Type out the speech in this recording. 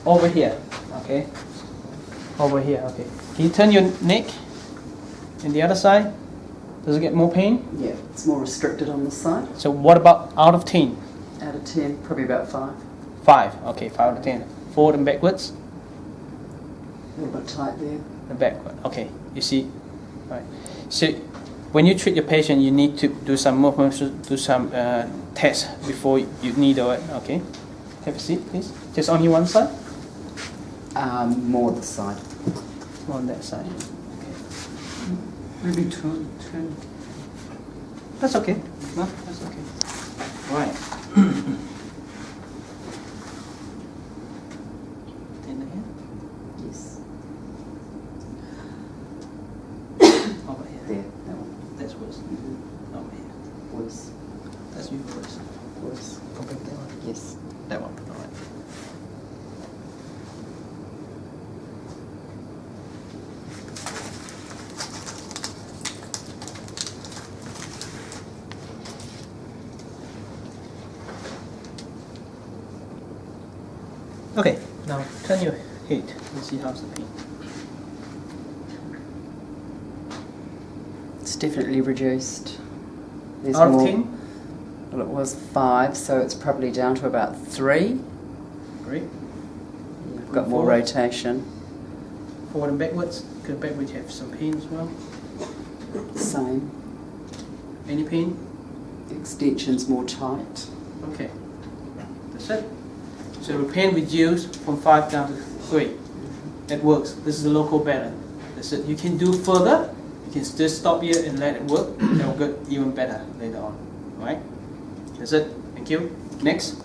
over here, okay? Over here, okay. Can you turn your neck in the other side? Does it get more pain? Yeah, it's more restricted on this side. So what about out of 10? Out of 10, probably about 5. 5, okay, 5 out of 10. Forward and backwards? A little bit tight there. And backward, okay, you see? Right. So when you treat your patient, you need to do some movements, do some tests before you needle it, okay? Have a seat, please. Just only one side? More this side. More on that side. Okay. Maybe turn. That's okay. No, that's okay. Right. In here? Yes. Over here. There, that one. That's worse. Over here. Worse. That's even worse. Worse. Compared to that one? Yes. That one. All right. Okay, now turn your head and see how's the pain. It's definitely reduced. There's Out of more. 10? Well, it was 5, so it's probably down to about 3. Great. You've got more Forward. rotation. Forward and backwards. Because backwards you have some pain as well. Same. Any pain? The extension's more tight. Okay. That's it. So the pain reduced from 5 down to 3. It works. This is a local balance. That's it. You can do further. You can just stop here and let it work. It will get even better later on. Alright? That's it. Thank you. Next.